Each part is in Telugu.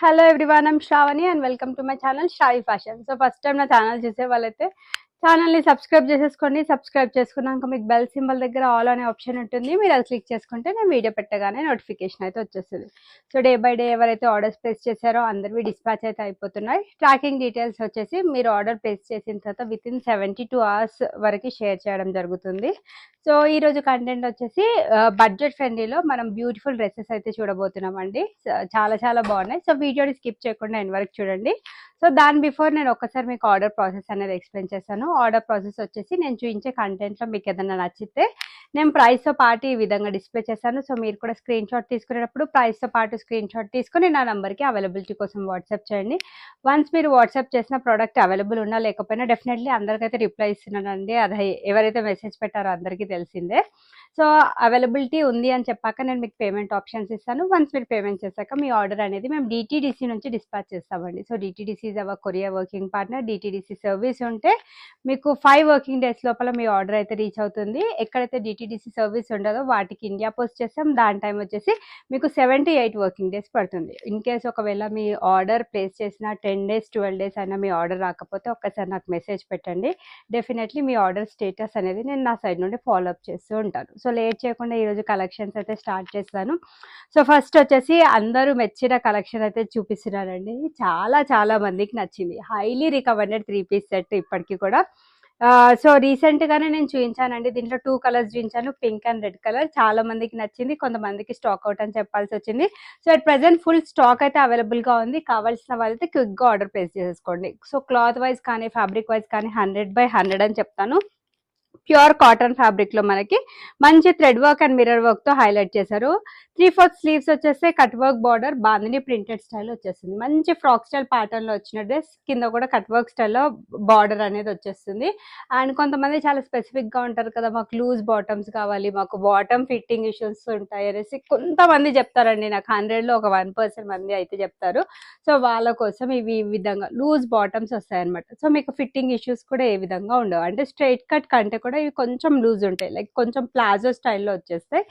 Hello everyone, I'm Sravani and welcome to my channel Sravi fashion. So first time నా ఛానల్ చూసే వాళ్ళైతే ఛానల్ని సబ్స్క్రైబ్ చేసేసుకోండి. సబ్స్క్రైబ్ చేసుకున్నాక మీకు బెల్ సింబల్ దగ్గర ఆల్ అనే ఆప్షన్ ఉంటుంది. మీరు అది క్లిక్ చేసుకుంటే నేను వీడియో పెట్టగానే నోటిఫికేషన్ అయితే వచ్చేస్తుంది. సో డే బై డే ఎవరైతే ఆర్డర్స్ ప్లేస్ చేశారో అందరివి డిస్పాచ్ అయితే అయిపోతున్నాయి. ట్రాకింగ్ డీటెయిల్స్ వచ్చేసి మీరు ఆర్డర్ ప్లేస్ చేసిన తర్వాత విత్ ఇన్ 72 hours వరకు షేర్ చేయడం జరుగుతుంది. సో ఈరోజు కంటెంట్ వచ్చేసి బడ్జెట్ ఫ్రెండ్లీలో మనం బ్యూటిఫుల్ డ్రెస్సెస్ అయితే చూడబోతున్నాం అండి. చాలా చాలా బాగున్నాయి. సో వీడియోని స్కిప్ చేయకుండా ఎండ్ వరకు చూడండి. సో దాని బిఫోర్ నేను ఒక్కసారి మీకు ఆర్డర్ ప్రాసెస్ అనేది ఎక్స్ప్లెయిన్ చేస్తాను. ఆర్డర్ ప్రాసెస్ వచ్చేసి నేను చూపించే కంటెంట్లో మీకు ఏదైనా నచ్చితే నేను ప్రైస్తో పాటు ఈ విధంగా డిస్ప్లే చేశాను. సో మీరు కూడా స్క్రీన్ షాట్ తీసుకునేటప్పుడు ప్రైస్తో పాటు స్క్రీన్ షాట్ తీసుకుని నా నెంబర్కి అవైలబిలిటీ కోసం వాట్సాప్ చేయండి. వన్స్ మీరు వాట్సాప్ చేసిన ప్రోడక్ట్ అవైలబుల్ ఉన్నా లేకపోయినా డెఫినెట్లీ అందరికైతే రిప్లై ఇస్తున్నానండి. అది ఎవరైతే మెసేజ్ పెట్టారో అందరికీ తెలిసిందే. సో అవైలబిలిటీ ఉంది అని చెప్పాక నేను మీకు పేమెంట్ ఆప్షన్స్ ఇస్తాను. వన్స్ మీరు పేమెంట్ చేశాక మీ ఆర్డర్ అనేది మేము డిటీడీసీ నుంచి డిస్పాచ్ చేస్తామండి. So DTDC is our courier working partner. DTDC service ఉంటే మీకు 5 working days లోపల మీ ఆర్డర్ అయితే రీచ్ అవుతుంది. ఎక్కడైతే డిటీడీసీ సర్వీస్ ఉండదో వాటికి ఇండియా పోస్ట్ చేస్తాం. దాని టైం వచ్చేసి మీకు 7 to 8 working days పడుతుంది. ఇన్ కేస్ ఒకవేళ మీ ఆర్డర్ ప్లేస్ చేసిన 10 days 12 days అయినా మీ ఆర్డర్ రాకపోతే ఒక్కసారి నాకు మెసేజ్ పెట్టండి. డెఫినెట్లీ మీ ఆర్డర్ స్టేటస్ అనేది నేను నా సైడ్ నుండి ఫాలో అప్ చేస్తూ ఉంటాను. సో లేట్ చేయకుండా ఈరోజు కలెక్షన్స్ అయితే స్టార్ట్ చేస్తాను. సో ఫస్ట్ వచ్చేసి అందరూ మెచ్చిన కలెక్షన్ అయితే చూపిస్తున్నానండి. చాలా చాలా మందికి నచ్చింది. హైలీ రికమెండెడ్ 3-piece సెట్ ఇప్పటికీ కూడా. సో రీసెంట్గానే నేను చూపించానండి. దీంట్లో 2 కలర్స్ చూపించాను, పింక్ అండ్ రెడ్ కలర్. చాలా మందికి నచ్చింది, కొంతమందికి స్టాక్ అవుట్ అని చెప్పాల్సి వచ్చింది. So at present full stock అయితే అవైలబుల్గా ఉంది. కావాల్సిన వాళ్ళైతే క్విక్గా ఆర్డర్ ప్లేస్ చేసేసుకోండి. సో క్లాత్ వైజ్ కానీ ఫ్యాబ్రిక్ వైజ్ కానీ 100/100 అని చెప్తాను. ప్యూర్ కాటన్ ఫ్యాబ్రిక్ లో మనకి మంచి thread work and mirror work తో హైలైట్ చేశారు. 3/4 స్లీవ్స్ వచ్చేస్తే cut work border, bandhani printed style వచ్చేస్తుంది. మంచి ఫ్రాక్ స్టైల్ ప్యాటర్న్ లో వచ్చిన డ్రెస్, కింద కూడా కట్ వర్క్ స్టైల్లో బార్డర్ అనేది వచ్చేస్తుంది. అండ్ కొంతమంది చాలా స్పెసిఫిక్ గా ఉంటారు కదా, మాకు లూజ్ బాటమ్స్ కావాలి, మాకు బాటమ్ ఫిట్టింగ్ ఇష్యూస్ ఉంటాయి అనేసి కొంతమంది చెప్తారండి. నాకు 100లో ఒక 1% మంది అయితే చెప్తారు. సో వాళ్ళ కోసం ఇవి ఈ విధంగా లూజ్ బాటమ్స్ వస్తాయన్నమాట. సో మీకు ఫిట్టింగ్ ఇష్యూస్ కూడా ఏ విధంగా ఉండవు. అంటే స్ట్రైట్ కట్ కంటే కూడా ఇవి కొంచెం లూజ్ ఉంటాయి, లైక్ కొంచెం ప్లాజో స్టైల్లో వచ్చేస్తాయి.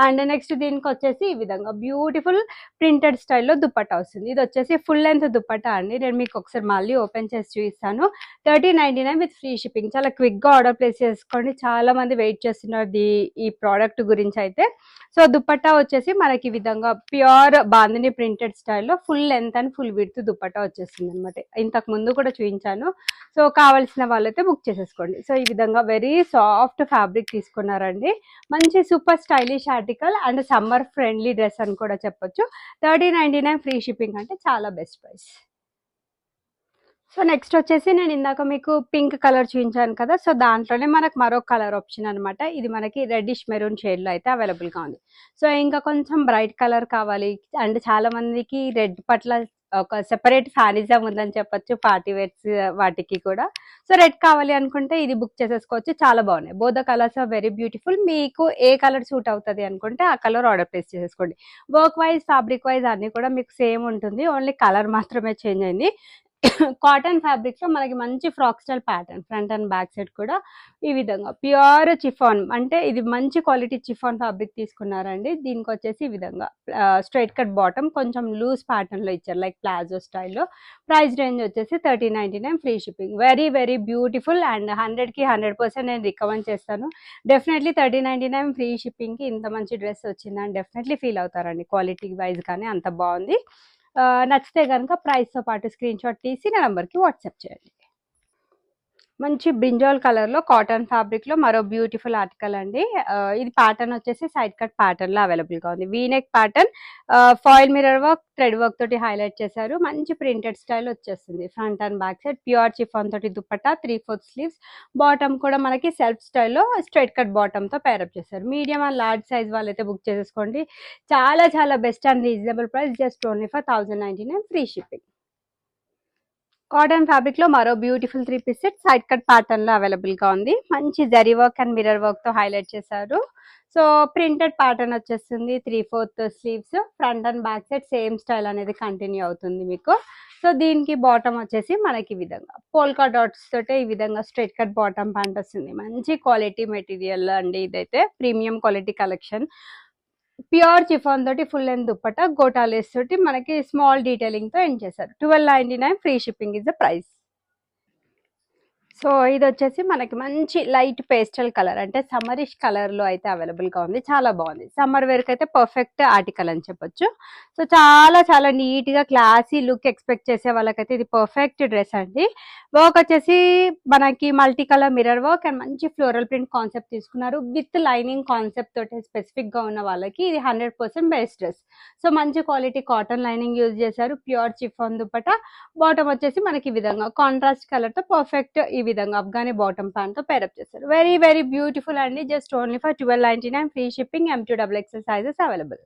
అండ్ నెక్స్ట్ దీనికి వచ్చేసి ఈ విధంగా బ్యూటిఫుల్ ప్రింటెడ్ స్టైల్లో దుపట్టా వస్తుంది. ఇది వచ్చేసి ఫుల్ లెంత్ దుపట్టా అండి. నేను మీకు ఒకసారి మళ్ళీ ఓపెన్ చేసి చూపిస్తాను. 1399 విత్ ఫ్రీ షిప్పింగ్. చాలా క్విక్గా ఆర్డర్ ప్లేస్ చేసుకోండి. చాలా మంది వెయిట్ చేస్తున్నారు ఈ ప్రోడక్ట్ గురించి అయితే. సో దుపట్టా వచ్చేసి మనకి ఈ విధంగా ప్యూర్ బాందిని ప్రింటెడ్ స్టైల్లో full length and full width dupatta వచ్చేస్తుంది అనమాట. ఇంతకు ముందు కూడా చూపించాను. సో కావాల్సిన వాళ్ళైతే బుక్ చేసేసుకోండి. సో ఈ విధంగా వెరీ సాఫ్ట్ ఫ్యాబ్రిక్ తీసుకున్నారండి. మంచి super stylish article and summer friendly dress అని కూడా చెప్పొచ్చు. 1399 ఫ్రీ షిప్పింగ్ అంటే చాలా బెస్ట్ ప్రైస్. సో నెక్స్ట్ వచ్చేసి నేను ఇందాక మీకు పింక్ కలర్ చూపించాను కదా, సో దాంట్లోనే మనకు మరో కలర్ ఆప్షన్ అనమాట. ఇది మనకి రెడ్డిష్ మెరూన్ షేడ్లో అయితే అవైలబుల్గా ఉంది. సో ఇంకా కొంచెం బ్రైట్ కలర్ కావాలి అండ్ చాలా మందికి రెడ్ పట్ల ఒక సెపరేట్ ఫ్యానిజం ఉందని చెప్పొచ్చు, పార్టీ వేర్స్ వాటికి కూడా. సో రెడ్ కావాలి అనుకుంటే ఇది బుక్ చేసేసుకోవచ్చు. చాలా బాగున్నాయి. Both the colours are very beautiful. మీకు ఏ కలర్ సూట్ అవుతుంది అనుకుంటే ఆ కలర్ ఆర్డర్ ప్లేస్ చేసేసుకోండి. వర్క్ వైజ్ ఫ్యాబ్రిక్ వైజ్ అన్ని కూడా మీకు సేమ్ ఉంటుంది, ఓన్లీ కలర్ మాత్రమే చేంజ్ అయింది. కాటన్ ఫ్యాబ్రిక్ లో మనకి మంచి frock style pattern, front and back side కూడా ఈ విధంగా ప్యూర్ చిఫాన్, అంటే ఇది మంచి క్వాలిటీ చిఫాన్ ఫ్యాబ్రిక్ తీసుకున్నారండి. దీనికి వచ్చేసి ఈ విధంగా స్ట్రైట్ కట్ బాటమ్ కొంచెం లూజ్ ప్యాటర్న్ లో ఇచ్చారు, లైక్ ప్లాజో స్టైల్లో. ప్రైస్ రేంజ్ వచ్చేసి 1399 free shipping. Very very beautiful and 100కి 100% నేను రికమెండ్ చేస్తాను. డెఫినెట్లీ 1399 ఫ్రీ షిప్పింగ్ కి ఇంత మంచి డ్రెస్ వచ్చిందని డెఫినెట్లీ ఫీల్ అవుతారండి. క్వాలిటీ వైజ్ కానీ అంత బాగుంది. నచ్చితే కనుక ప్రైస్తో పాటు స్క్రీన్ షాట్ తీసి నా నెంబర్కి వాట్సాప్ చేయండి. మంచి బ్రింజాల్ కలర్ లో కాటన్ ఫ్యాబ్రిక్ లో మరో బ్యూటిఫుల్ ఆర్టికల్ అండి. ఇది ప్యాటర్న్ వచ్చేసి సైడ్ కట్ ప్యాటర్న్ లో అవైలబుల్ గా ఉంది. V-neck pattern, foil mirror work, thread work తోటి హైలైట్ చేశారు. మంచి ప్రింటెడ్ స్టైల్ వచ్చేస్తుంది. Front and back side pure chiffon తోటి దుపట్టా, 3/4 స్లీవ్స్. బాటమ్ కూడా మనకి సెల్ఫ్ స్టైల్లో స్ట్రైట్ కట్ బాటమ్ తో పేరప్ చేశారు. మీడియం అండ్ లార్జ్ సైజ్ వాళ్ళైతే బుక్ చేసేసుకోండి. చాలా చాలా best and reasonable price, just only for 1099 free shipping. Cotton fabric లో మరో beautiful 3-piece set side cut pattern లో అవైలబుల్ గా ఉంది. మంచి zari work and mirror work తో హైలైట్ చేశారు. సో ప్రింటెడ్ ప్యాటర్న్ వచ్చేస్తుంది. 3/4 sleeves, front and back side same style అనేది కంటిన్యూ అవుతుంది మీకు. సో దీనికి బాటమ్ వచ్చేసి మనకి ఈ విధంగా పోల్కా డాట్స్ తోటే ఈ విధంగా స్ట్రైట్ కట్ బాటమ్ ప్యాంట్ వస్తుంది. మంచి క్వాలిటీ మెటీరియల్ అండి. ఇదైతే premium quality collection. Pure chiffon తోటి full length dupatta gota lace తోటి మనకి స్మాల్ డీటెయిలింగ్ తో ఎండ్ చేశారు. 1299 free shipping is the price. So ఇది వచ్చేసి మనకి మంచి లైట్ పేస్టల్ కలర్, అంటే సమ్మరిష్ కలర్ లో అయితే అవైలబుల్ గా ఉంది. చాలా బాగుంది, సమ్మర్ వేర్ కి అయితే పర్ఫెక్ట్ ఆర్టికల్ అని చెప్పొచ్చు. సో చాలా చాలా నీట్ గా క్లాసీ లుక్ ఎక్స్పెక్ట్ చేసే వాళ్ళకైతే ఇది పర్ఫెక్ట్ డ్రెస్ అండి. వర్క్ వచ్చేసి మనకి multi colour mirror work and మంచి ఫ్లోరల్ ప్రింట్ కాన్సెప్ట్ తీసుకున్నారు. విత్ లైనింగ్ కాన్సెప్ట్ తోటి స్పెసిఫిక్ గా ఉన్న వాళ్ళకి ఇది 100% బెస్ట్ డ్రెస్. సో మంచి క్వాలిటీ కాటన్ లైనింగ్ యూజ్ చేశారు. ప్యూర్ చిఫాన్ దుపట్టా, బాటమ్ వచ్చేసి మనకి ఈ విధంగా కాంట్రాస్ట్ కలర్ తో పర్ఫెక్ట్ ఈ విధంగా అఫ్ఘానీ బాటమ్ ప్యాంట్ తో పేరప్ చేశారు. వెరీ వెరీ బ్యూటిఫుల్ అండి. Just only for 1299 free shipping. M2XXL sizes available.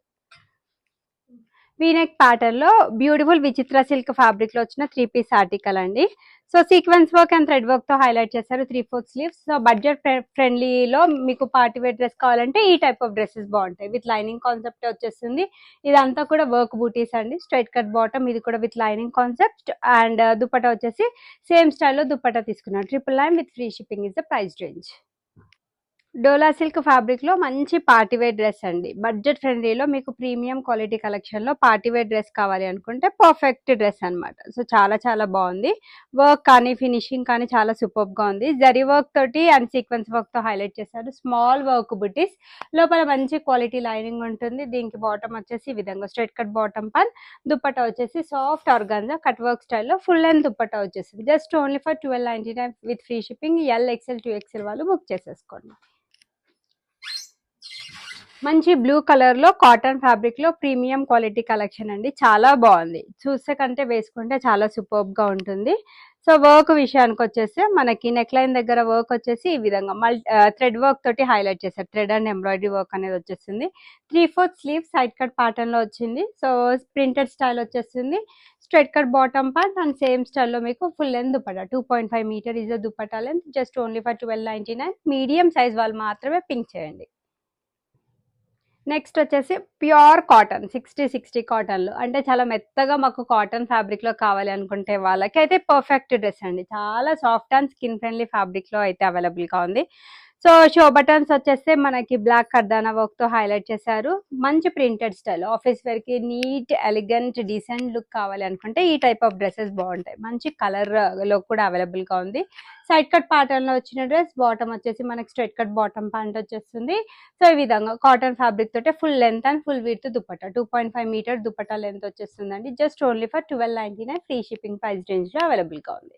V-neck pattern లో బ్యూటిఫుల్ విచిత్ర సిల్క్ ఫ్యాబ్రిక్ లో వచ్చిన 3 పీస్ ఆర్టికల్ అండి. So sequence work and thread work తో హైలైట్ చేశారు. 3/4 స్లీవ్స్. సో బడ్జెట్ ఫ్రెండ్లీలో మీకు పార్టీ వేర్ డ్రెస్ కావాలంటే ఈ టైప్ ఆఫ్ డ్రెస్సెస్ బాగుంటాయి. విత్ లైనింగ్ కాన్సెప్ట్ వచ్చేస్తుంది. ఇదంతా కూడా వర్క్ బూటీస్ అండి. స్ట్రైట్ కట్ బాటమ్, ఇది కూడా with lining concept and dupatta వచ్చేసి సేమ్ స్టైల్లో దుపట్టా తీసుకున్నారు. 999 with free shipping is the price range. Dola silk fabric లో మంచి పార్టీవేర్ డ్రెస్ అండి. బడ్జెట్ ఫ్రెండ్లీలో మీకు ప్రీమియం క్వాలిటీ కలెక్షన్ లో పార్టీవేర్ డ్రెస్ కావాలి అనుకుంటే పర్ఫెక్ట్ డ్రెస్ అన్నమాట. సో చాలా చాలా బాగుంది. వర్క్ కానీ ఫినిషింగ్ కానీ చాలా సూపర్ గా ఉంది. జరీ వర్క్ తోటి అండ్ సీక్వెన్స్ వర్క్ తో హైలైట్ చేశారు. స్మాల్ వర్క్ బుటీస్, లోపల మంచి క్వాలిటీ లైనింగ్ ఉంటుంది. దీనికి బాటమ్ వచ్చేసి ఈ విధంగా స్ట్రైట్ కట్ బాటమ్ పన్, దుపట్టా వచ్చేసి సాఫ్ట్ ఆర్గాన్జా కట్ వర్క్ స్టైల్లో ఫుల్ లెంత్ దుపట్టా వచ్చేసింది. Just only for 1299 with free shipping. LXL 2XL వాళ్ళు బుక్ చేసేసుకోండి. మంచి బ్లూ కలర్ లో కాటన్ ఫ్యాబ్రిక్ లో ప్రీమియం క్వాలిటీ కలెక్షన్ అండి. చాలా బాగుంది, చూస్తే కంటే వేసుకుంటే చాలా సూపర్బ్ గా ఉంటుంది. సో వర్క్ విషయానికి వచ్చేసి మనకి నెక్ లైన్ దగ్గర వర్క్ వచ్చేసి ఈ విధంగా థ్రెడ్ వర్క్ తోటి హైలైట్ చేశారు. థ్రెడ్ అండ్ ఎంబ్రాయిడరీ వర్క్ అనేది వచ్చేసింది. 3/4 స్లీవ్ సైడ్ కట్ ప్యాటర్న్ లో వచ్చింది. సో ప్రింటెడ్ స్టైల్ వచ్చేసింది. Straight cut bottom part and same స్టైల్లో మీకు full length dupatta 2.5 metre is dupatta length. Just only for 1299. Medium size వాళ్ళు మాత్రమే పింక్ చేయండి. నెక్స్ట్ వచ్చేసి ప్యూర్ కాటన్ 60/60 కాటన్ లో, అంటే చాలా మెత్తగా మాకు కాటన్ ఫ్యాబ్రిక్ లో కావాలి అనుకుంటే వాళ్ళకి అయితే పర్ఫెక్ట్ డ్రెస్ అండి. చాలా soft and skin friendly fabric లో అయితే అవైలబుల్ గా ఉంది. సో షో బటన్స్ వచ్చేస్తే మనకి బ్లాక్ కర్దానా వర్క్ తో హైలైట్ చేశారు. మంచి ప్రింటెడ్ స్టైల్, ఆఫీస్ వేర్ కి నీట్ ఎలిగెంట్ డీసెంట్ లుక్ కావాలి అనుకుంటే ఈ టైప్ ఆఫ్ డ్రెస్సెస్ బాగుంటాయి. మంచి కలర్ లో కూడా అవైలబుల్ గా ఉంది. సైడ్ కట్ ప్యాటర్న్ లో వచ్చిన డ్రెస్, బాటమ్ వచ్చేసి మనకి స్ట్రైట్ కట్ బాటమ్ ప్యాంట్ వచ్చేస్తుంది. సో ఈ విధంగా కాటన్ ఫ్యాబ్రిక్ తోటే full length and full width dupatta 2.5 metre dupatta length వచ్చేస్తుందండి. Just only for 1299 free shipping price range లో అవైలబుల్ గా ఉంది.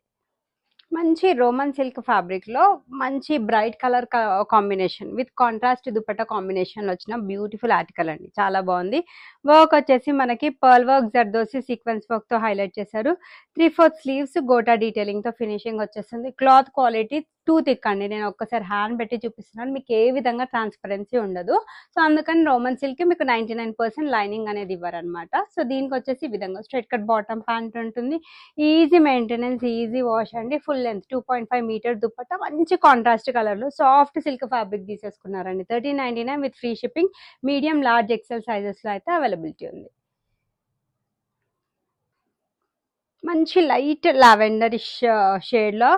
మంచి రోమన్ సిల్క్ ఫ్యాబ్రిక్ లో మంచి bright colour combination with contrast dupatta combination లో వచ్చిన బ్యూటిఫుల్ ఆర్టికల్ అండి. చాలా బాగుంది. వర్క్ వచ్చేసి మనకి pearl work, zardozi sequence work తో హైలైట్ చేశారు. 3/4 స్లీవ్స్ గోటా డీటెయిలింగ్ తో ఫినిషింగ్ వచ్చేస్తుంది. క్లాత్ క్వాలిటీ టూ థిక్ అండి. నేను ఒక్కసారి హ్యాండ్ పెట్టి చూపిస్తున్నాను, మీకు ఏ విధంగా ట్రాన్స్పరెన్సీ ఉండదు. సో అందుకని రోమన్ సిల్క్ మీకు 99% లైనింగ్ అనేది ఇవ్వరనమాట. సో దీనికి వచ్చేసి ఈ విధంగా స్ట్రైట్ కట్ బాటమ్ ప్యాంట్ ఉంటుంది. ఈజీ మెయింటెనెన్స్, ఈజీ వాష్ అండి. ఫుల్ లెంత్ 2.5 మీటర్ దుపట్టా మంచి కాంట్రాస్ట్ కలర్ లో సాఫ్ట్ సిల్క్ ఫ్యాబ్రిక్ తీసేసుకున్నారండి. 1399 with free shipping. Medium large XL sizes లో అయితే అవైలబిలిటీ ఉంది. మంచి లైట్ లావెండరిష్ షేడ్ లో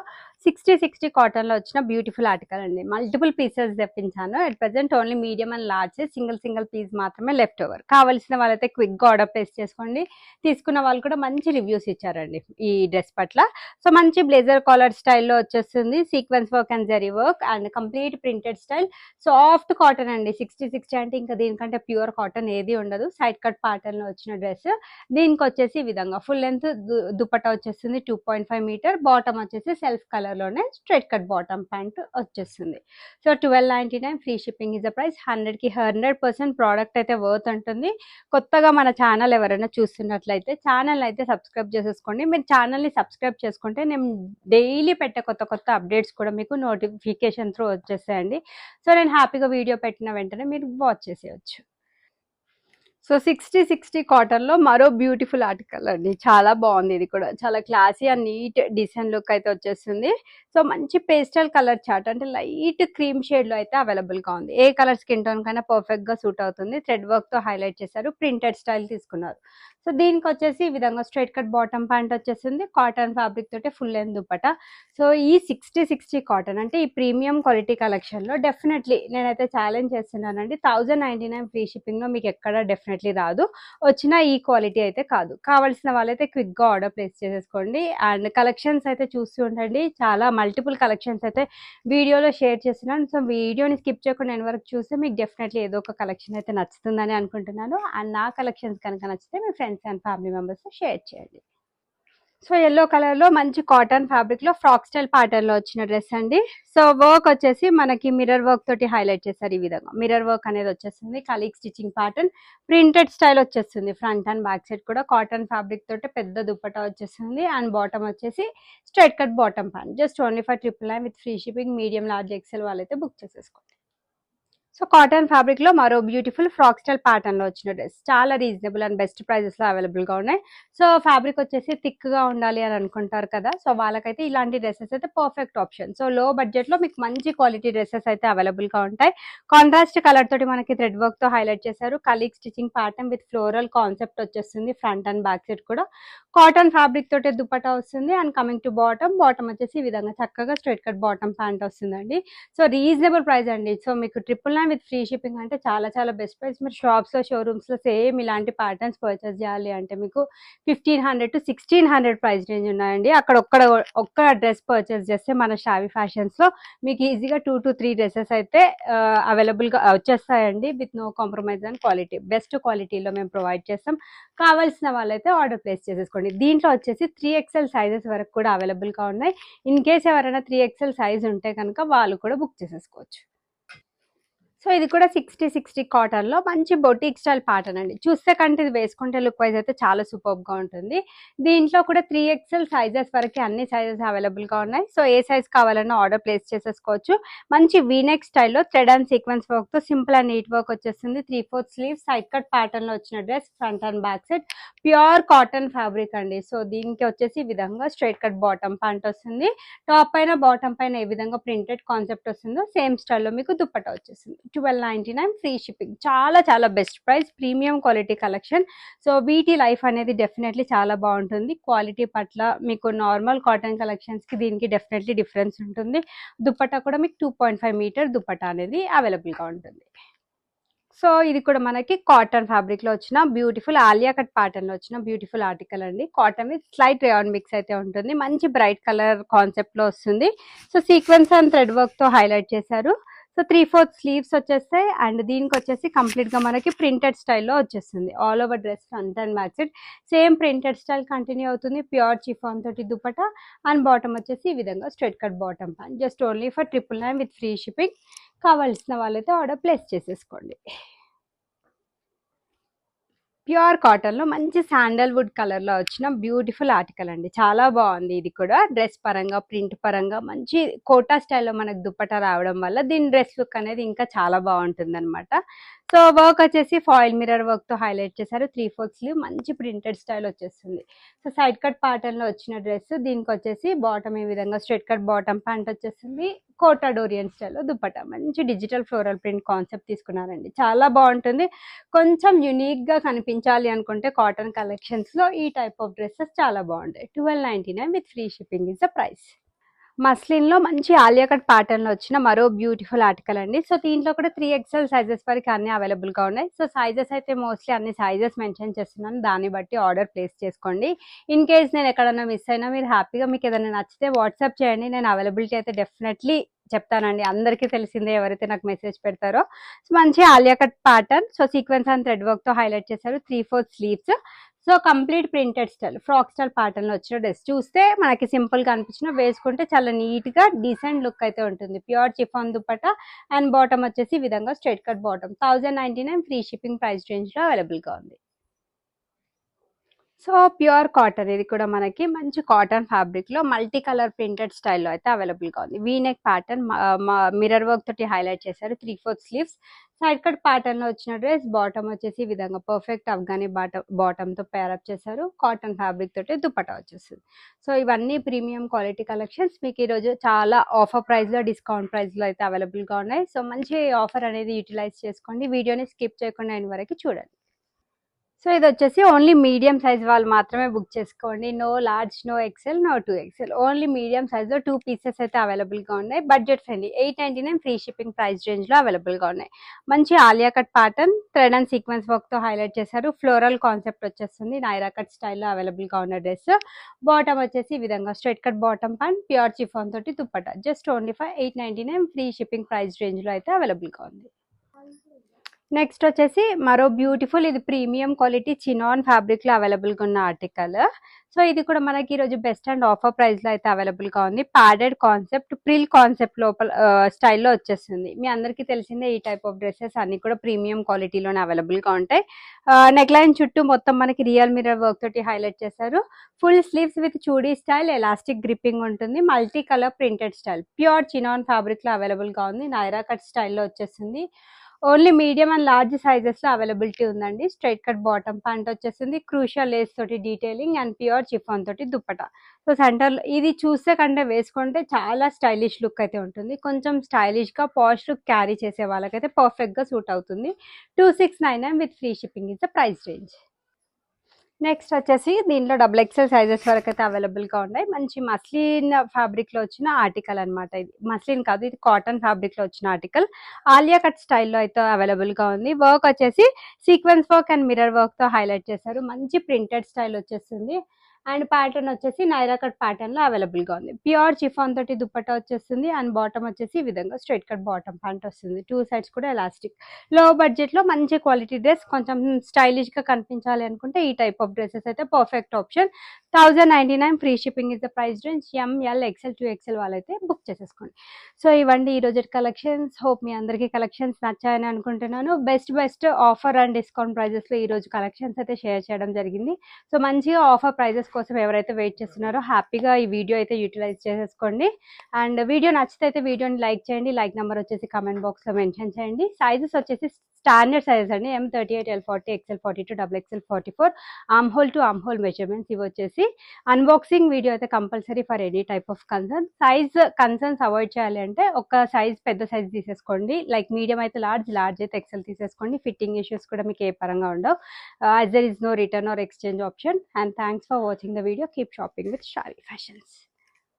60/60 కాటన్ లో వచ్చిన బ్యూటిఫుల్ ఆర్టికల్ అండి. మల్టిపుల్ పీసెస్ తెప్పించాను. At present only medium and large single piece మాత్రమే లెఫ్ట్ ఓవర్. కావాల్సిన వాళ్ళైతే క్విక్ గా ఆర్డర్ ప్లేస్ చేసుకోండి. తీసుకున్న వాళ్ళు కూడా మంచి రివ్యూస్ ఇచ్చారండి ఈ డ్రెస్ పట్ల. సో మంచి బ్లేజర్ కాలర్ స్టైల్లో వచ్చేస్తుంది. Sequence work and zari work and complete printed style. Soft cotton అండి. 60/60 అంటే ఇంకా దీనికంటే ప్యూర్ కాటన్ ఏది ఉండదు. సైడ్ కట్ ప్యాటర్న్ లో వచ్చిన డ్రెస్. దీనికి వచ్చేసి ఈ విధంగా ఫుల్ లెంత్ దుపట్టా వచ్చేస్తుంది. 2.5 మీటర్. బాటమ్ వచ్చేసి సెల్ఫ్ కలర్ లోనే స్ట్రైట్ కట్ బాటమ్ ప్యాంట్ వచ్చేస్తుంది. So 1299 free shipping is the price. 100% product అయితే వర్త్ ఉంటుంది. కొత్తగా మన ఛానల్ ఎవరైనా చూస్తున్నట్లయితే ఛానల్ అయితే సబ్స్క్రైబ్ చేసేసుకోండి. మీరు ఛానల్ని సబ్స్క్రైబ్ చేసుకుంటే నేను డైలీ పెట్టే కొత్త అప్డేట్స్ కూడా మీకు నోటిఫికేషన్ త్రూ వచ్చేస్తాయండి. సో నేను హ్యాపీగా వీడియో పెట్టిన వెంటనే మీరు వాచ్ చేసేయచ్చు. సో 60 కాటన్ లో మరో బ్యూటిఫుల్ ఆర్టికల్ అండి. చాలా బాగుంది. ఇది కూడా చాలా classy and neat design look అయితే వచ్చేస్తుంది. సో మంచి పేస్టల్ కలర్ చార్ట్ అంటే లైట్ క్రీమ్ షేడ్ లో అయితే అవైలబుల్ గా ఉంది. ఏ కలర్ స్కిన్ టోన్ కైనా పర్ఫెక్ట్ గా సూట్ అవుతుంది. థ్రెడ్ వర్క్ తో హైలైట్ చేశారు. ప్రింటెడ్ స్టైల్ తీసుకున్నారు. సో దీనికి వచ్చేసి ఈ విధంగా స్ట్రైట్ కట్ బాటమ్ ప్యాంట్ వచ్చేసింది. కాటన్ ఫ్యాబ్రిక్ తోటి ఫుల్ లెంత్ దుపట్టా. సో ఈ 60 కాటన్ అంటే ఈ ప్రీమియం క్వాలిటీ కలెక్షన్ లో డెఫినెట్లీ నేనైతే ఛాలెంజ్ చేస్తున్నానండి. 1099 ఫ్రీ షిప్పింగ్ లో మీకు ఎక్కడ డెఫినెట్లీ రాదు. వచ్చిన ఈ క్వాలిటీ అయితే కాదు. కావాల్సిన వాళ్ళైతే క్విక్ గా ఆర్డర్ ప్లేస్ చేసేసుకోండి. అండ్ కలెక్షన్స్ అయితే చూస్తూ ఉండండి. చాలా మల్టిపుల్ కలెక్షన్స్ అయితే వీడియోలో షేర్ చేస్తున్నాను. సో వీడియోని స్కిప్ చేయకుండా నేను వరకు చూస్తే మీకు డెఫినెట్లీ ఏదో ఒక కలెక్షన్ అయితే నచ్చుతుందని అనుకుంటున్నాను. అండ్ నా కలెక్షన్స్ కనుక నచ్చితే మీ friends and family members share చేయండి. సో యెల్లో కలర్ లో మంచి కాటన్ ఫ్యాబ్రిక్ లో ఫ్రాక్ స్టైల్ ప్యాటర్న్ లో వచ్చిన డ్రెస్ అండి. సో వర్క్ వచ్చేసి మనకి మిర్రర్ వర్క్ తోటి హైలైట్ చేశారు. ఈ విధంగా మిర్రర్ వర్క్ అనేది వచ్చేస్తుంది. కలీగ్ స్టిచింగ్ ప్యాటర్న్ ప్రింటెడ్ స్టైల్ వచ్చేస్తుంది. ఫ్రంట్ అండ్ బ్యాక్ సైడ్ కూడా కాటన్ ఫ్యాబ్రిక్ తోటి పెద్ద దుపట్టా వచ్చేస్తుంది. అండ్ బాటమ్ వచ్చేసి straight cut bottom pant. Just only for 999 with free shipping. Medium large XL వాళ్ళైతే బుక్ చేసేసుకోండి. సో కాటన్ ఫ్యాబ్రిక్ లో మరో బ్యూటిఫుల్ ఫ్రాక్ స్టైల్ ప్యాటర్న్ లో వచ్చిన డ్రెస్. చాలా రీజనబుల్ అండ్ బెస్ట్ ప్రైజెస్ లో అవైలబుల్ గా ఉన్నాయి. సో ఫ్యాబ్రిక్ వచ్చేసి థిక్ గా ఉండాలి అని అనుకుంటారు కదా, సో వాళ్ళకైతే ఇలాంటి డ్రెస్సెస్ అయితే పర్ఫెక్ట్ ఆప్షన్. సో లో బడ్జెట్ లో మీకు మంచి క్వాలిటీ డ్రెస్సెస్ అయితే అవైలబుల్ గా ఉంటాయి. కాంట్రాస్ట్ కలర్ తోటి మనకి థ్రెడ్ వర్క్ తో హైలైట్ చేశారు. Colleague stitching pattern with floral concept వచ్చేస్తుంది. ఫ్రంట్ అండ్ బ్యాక్ సైడ్ కూడా కాటన్ ఫ్యాబ్రిక్ తోటి దుపట్టా వస్తుంది. అండ్ కమింగ్ టు బాటమ్ వచ్చేసి ఈ విధంగా చక్కగా స్ట్రైట్ కట్ బాటమ్ ప్యాంట్ వస్తుందండి. సో రీజనబుల్ ప్రైస్ అండి. సో మీకు 999 విత్ ఫ్రీ షిప్పింగ్ అంటే చాలా చాలా బెస్ట్ ప్రైస్. మీరు షాప్స్ లో షోరూమ్స్ లో సేమ్ ఇలాంటి ప్యాటర్న్స్ పర్చేస్ చేయాలి అంటే మీకు 1500 to 1600 ప్రైస్ రేంజ్ ఉన్నాయండి. అక్కడ ఒక్క డ్రెస్ పర్చేస్ చేస్తే మన షావి ఫ్యాషన్స్ లో మీకు ఈజీగా 2 to 3 డ్రెస్సెస్ అయితే అవైలబుల్ గా వచ్చేస్తాయండి. With no compromise and quality. Best క్వాలిటీలో మేము ప్రొవైడ్ చేస్తాం. కావాల్సిన వాళ్ళైతే ఆర్డర్ ప్లేస్ చేసేసుకోండి. దీంట్లో వచ్చేసి 3XL సైజెస్ వరకు కూడా అవైలబుల్ గా ఉన్నాయి. ఇన్ కేస్ ఎవరైనా 3XL సైజ్ ఉంటే కనుక వాళ్ళు కూడా బుక్ చేసేసుకోవచ్చు. సో ఇది కూడా 60 కాటన్ లో మంచి బొటిక్ స్టైల్ ప్యాటర్న్ అండి. చూస్తే కంటే ఇది వేసుకుంటే లుక్ వైజ్ అయితే చాలా సూపర్ గా ఉంటుంది. దీంట్లో కూడా 3XL సైజెస్ వరకు అన్ని సైజెస్ అవైలబుల్ గా ఉన్నాయి. సో ఏ సైజ్ కావాలన్నా ఆర్డర్ ప్లేస్ చేసేసుకోవచ్చు. మంచి వీనెక్ స్టైల్లో థ్రెడ్ అండ్ సీక్వెన్స్ వర్క్ తో సింపుల్ అండ్ నీట్ వర్క్ వచ్చేస్తుంది. 3/4 స్లీవ్ సైడ్ కట్ ప్యాటర్న్ లో వచ్చిన dress. Front and back side pure cotton fabric అండి. సో దీనికి వచ్చేసి ఈ విధంగా స్ట్రైట్ కట్ బాటమ్ ప్యాంట్ వస్తుంది. టాప్ పైన బాటమ్ పైన ఏ విధంగా ప్రింటెడ్ కాన్సెప్ట్ వస్తుందో సేమ్ స్టైల్లో మీకు దుపట్టా వచ్చేసింది. 1299 ఫ్రీ షిప్పింగ్. చాలా చాలా best price. Premium quality collection. So వీటి లైఫ్ అనేది డెఫినెట్లీ చాలా బాగుంటుంది. క్వాలిటీ పట్ల మీకు నార్మల్ కాటన్ కలెక్షన్స్ కి దీనికి డెఫినెట్లీ డిఫరెన్స్ ఉంటుంది. దుపట్టా కూడా మీకు 2.5 మీటర్ దుపట్టా అనేది అవైలబుల్ గా ఉంటుంది. సో ఇది కూడా మనకి కాటన్ ఫ్యాబ్రిక్ లో వచ్చిన బ్యూటిఫుల్ ఆలియా కట్ ప్యాటర్న్ లో వచ్చిన బ్యూటిఫుల్ ఆర్టికల్ అండి. Cotton with slight rayon mix అయితే ఉంటుంది. మంచి బ్రైట్ కలర్ కాన్సెప్ట్ లో వస్తుంది. So sequence and thread work తో హైలైట్ చేశారు. సో 3/4 స్లీవ్స్ వచ్చేస్తాయి. అండ్ దీనికి వచ్చేసి కంప్లీట్ గా మనకి ప్రింటెడ్ స్టైల్లో వచ్చేస్తుంది. All over dress front and back side same printed style continue అవుతుంది. ప్యూర్ చిఫాన్ తోటి దుపట్టా. అండ్ బాటమ్ వచ్చేసి ఈ విధంగా straight cut bottom pant. Just only for 999 with free shipping. కావాల్సిన వాళ్ళైతే ఆర్డర్ ప్లేస్ చేసేసుకోండి. ప్యూర్ కాటన్ లో మంచి శాండల్వుడ్ కలర్ లో వచ్చిన బ్యూటిఫుల్ ఆర్టికల్ అండి. చాలా బాగుంది. ఇది కూడా డ్రెస్ పరంగా ప్రింట్ పరంగా మంచి కోటా స్టైల్లో మనకు దుపట్టా రావడం వల్ల దీని డ్రెస్ లుక్ అనేది ఇంకా చాలా బాగుంటుంది అనమాట. సో వర్క్ వచ్చేసి ఫాయిల్ మిర్రర్ వర్క్ తో హైలైట్ చేశారు. 3/4 స్లీవ్ మంచి ప్రింటెడ్ స్టైల్ వచ్చేస్తుంది. సో సైడ్ కట్ ప్యాటర్న్ లో వచ్చిన డ్రెస్. దీనికి వచ్చేసి బాటమ్ ఈ విధంగా స్ట్రైట్ కట్ బాటమ్ ప్యాంట్ వచ్చేస్తుంది. కోటా డోరియన్ స్టైల్లో దుపట్టా. మంచి డిజిటల్ ఫ్లోరల్ ప్రింట్ కాన్సెప్ట్ తీసుకున్నారండి. చాలా బాగుంటుంది. కొంచెం యునిక్ గా కనిపించాలి అనుకుంటే కాటన్ కలెక్షన్స్ లో ఈ టైప్ ఆఫ్ డ్రెస్సెస్ చాలా బాగుంటాయి. 1299 with free shipping is the price. Muslin లో మంచి ఆలియా కట్ ప్యాటర్న్ లో వచ్చిన మరో బ్యూటిఫుల్ ఆర్టికల్ అండి. సో దీంట్లో కూడా 3XL సైజెస్ వరకు అన్ని అవైలబుల్ గా ఉన్నాయి. సో సైజెస్ అయితే మోస్ట్లీ అన్ని సైజెస్ మెన్షన్ చేస్తున్నాను. దాన్ని బట్టి ఆర్డర్ ప్లేస్ చేసుకోండి. ఇన్ కేస్ నేను ఎక్కడన్నా మిస్ అయినా మీరు హ్యాపీగా మీకు ఏదైనా నచ్చితే వాట్సాప్ చేయండి. నేను అవైలబిలిటీ అయితే డెఫినెట్లీ చెప్తానండి. అందరికీ తెలిసిందే ఎవరైతే నాకు మెసేజ్ పెడతారో. సో మంచి Alia cut pattern. So sequence and thread work తో హైలైట్ చేశారు. 3/4 sleeves. So complete printed style frock style pattern లో వచ్చిన డ్రెస్. చూస్తే మనకి సింపుల్ గా అనిపించిన వేసుకుంటే చాలా నీట్ గా డీసెంట్ లుక్ అయితే ఉంటుంది. Pure chiffon dupatta. And bottom వచ్చేసి ఈ విధంగా straight cut bottom. 1099 free shipping price range లో అవైలబుల్ గా ఉంది. సో ప్యూర్ కాటన్, ఇది కూడా మనకి మంచి కాటన్ ఫ్యాబ్రిక్ లో మల్టీ కలర్ ప్రింటెడ్ స్టైల్లో అయితే అవైలబుల్ గా ఉంది. V neck pattern mirror work తోటి హైలైట్ చేశారు. 3/4 స్లీవ్స్, సైడ్ కట్ ప్యాటర్న్ లో వచ్చిన డ్రెస్. బాటమ్ వచ్చేసి ఈ విధంగా పర్ఫెక్ట్ అఫ్ఘానీ బాటమ్ తో పేరప్ చేశారు. కాటన్ ఫ్యాబ్రిక్ తోటి దుపట్టా వచ్చేస్తుంది. సో ఇవన్నీ ప్రీమియం క్వాలిటీ కలెక్షన్స్ మీకు ఈ రోజు చాలా ఆఫర్ ప్రైస్ లో, డిస్కౌంట్ ప్రైస్ లో అయితే అవైలబుల్ గా ఉన్నాయి. సో మంచి ఆఫర్ అనేది యూటిలైజ్ చేసుకోండి. వీడియోని స్కిప్ చేయకుండా ఎండ్ వరకు చూడండి. సో ఇది వచ్చేసి ఓన్లీ మీడియం సైజ్ వాళ్ళు మాత్రమే బుక్ చేసుకోండి. No large, no XL, no 2XL. Only medium సైజ్లో 2 పీసెస్ అయితే అవైలబుల్గా ఉన్నాయి. Budget friendly, 899 free shipping price రేంజ్లో అవైలబుల్గా ఉన్నాయి. మంచి Alia cut pattern, thread and sequins వర్క్తో హైలైట్ చేశారు. ఫ్లోరల్ కాన్సెప్ట్ వచ్చేస్తుంది. నైరా కట్ స్టైల్లో అవైలబుల్గా ఉన్న డ్రెస్. బాటమ్ వచ్చేసి ఈ విధంగా straight cut bottom pant, pure chiffon తోటి dupatta. Just only 899 free shipping price రేంజ్లో అయితే అవైలబుల్గా ఉంది. నెక్స్ట్ వచ్చేసి మరో బ్యూటిఫుల్, ఇది ప్రీమియం క్వాలిటీ చినాన్ ఫ్యాబ్రిక్ లో అవైలబుల్ గా ఉన్న ఆర్టికల్. సో ఇది కూడా మనకి ఈ రోజు బెస్ట్ అండ్ ఆఫర్ ప్రైస్ లో అయితే అవైలబుల్ గా ఉంది. ప్యాడెడ్ కాన్సెప్ట్, ప్రిల్ కాన్సెప్ట్ లోపల స్టైల్లో వచ్చేస్తుంది. మీ అందరికీ తెలిసిందే ఈ టైప్ ఆఫ్ డ్రెస్సెస్ అన్ని కూడా ప్రీమియం క్వాలిటీలోనే అవైలబుల్ గా ఉంటాయి. నెక్ లైన్ చుట్టూ మొత్తం మనకి రియల్ మిర్రర్ వర్క్ తోటి హైలైట్ చేశారు. Full sleeves with chudi style, elastic gripping ఉంటుంది. Multi colour printed style, pure chinon fabric లో అవైలబుల్ గా ఉంది. నైరా కట్ స్టైల్లో వచ్చేసింది. Only medium and large sizes లో అవైలబిలిటీ ఉందండి. స్ట్రైట్ కట్ బాటమ్ ప్యాంట్ వచ్చేసింది. క్రూషియల్ లేస్ తోటి డీటెయిలింగ్ అండ్ ప్యూర్ చిఫాన్ తోటి దుప్పట. సో సెంటర్ ఇది చూస్తే కంటే వేసుకుంటే చాలా స్టైలిష్ లుక్ అయితే ఉంటుంది. కొంచెం స్టైలిష్ గా పాష్ లుక్ క్యారీ చేసే వాళ్ళకైతే పర్ఫెక్ట్ గా సూట్ అవుతుంది. 2699 with free shipping is the price range. Next వచ్చేసి దీంట్లో XXL సైజెస్ వరకు అయితే అవైలబుల్గా ఉన్నాయి. మంచి మస్లిన్ ఫ్యాబ్రిక్లో వచ్చిన ఆర్టికల్ అనమాట. ఇది మస్లిన్ కాదు, ఇది కాటన్ ఫ్యాబ్రిక్లో వచ్చిన ఆర్టికల్. ఆలియా కట్ స్టైల్లో అయితే అవైలబుల్గా ఉంది. వర్క్ వచ్చేసి సీక్వెన్స్ వర్క్ అండ్ మిర్రర్ వర్క్తో హైలైట్ చేశారు. మంచి ప్రింటెడ్ స్టైల్ వచ్చేస్తుంది. అండ్ ప్యాటర్న్ వచ్చేసి నైరా కట్ ప్యాటర్న్ లో అవైలబుల్ గా ఉంది. ప్యూర్ చిఫాన్ తోటి దుపట్టా వచ్చేస్తుంది. అండ్ బాటమ్ వచ్చేసి ఈ విధంగా స్ట్రైట్ కట్ బాటమ్ ప్యాంట్ వస్తుంది. 2 సైడ్స్ కూడా ఎలాస్టిక్. లో బడ్జెట్ లో మంచి క్వాలిటీ డ్రెస్, కొంచెం స్టైలిష్ గా కనిపించాలి అనుకుంటే ఈ టైప్ ఆఫ్ డ్రెస్సెస్ అయితే perfect option. 1099 free shipping is the price range. ML, XL, 2XL వాళ్ళైతే బుక్ చేసేసుకోండి. సో ఇవ్వండి ఈ రోజు కలెక్షన్స్. హోప్ మీ అందరికీ కలెక్షన్స్ నచ్చాయని అనుకుంటున్నాను. Best offer and discount prices లో ఈ రోజు కలెక్షన్స్ అయితే షేర్ చేయడం జరిగింది. సో మంచిగా ఆఫర్ ప్రైజెస్ కోసం ఎవరైతే వెయిట్ చేస్తున్నారో హ్యాపీగా ఈ వీడియో అయితే యూటిలైజ్ చేసేసుకోండి. అండ్ వీడియో నచ్చితే అయితే వీడియోని లైక్ చేయండి. లైక్ నెంబర్ వచ్చేసి కామెంట్ బాక్స్ లో మెన్షన్ చేయండి. సైజెస్ వచ్చేసి స్టాండర్డ్ సైజెస్ అండి. M38, L40, XL42, XXL 44, arm whole to arm whole measurements. ఇవి వచ్చేసి అన్బాక్సింగ్ వీడియో అయితే compulsory for any type of size concerns avoid చేయాలి అంటే ఒక సైజ్ పెద్ద సైజ్ తీసేసుకోండి. లైక్ మీడియం అయితే లార్జ్ అయితే XL తీసేసుకోండి. ఫిట్టింగ్ ఇష్యూస్ కూడా మీకు ఏ పరంగా ఉండవు. As there is no return or exchange option. And thanks for watching the video. Keep shopping with Shari Fashions.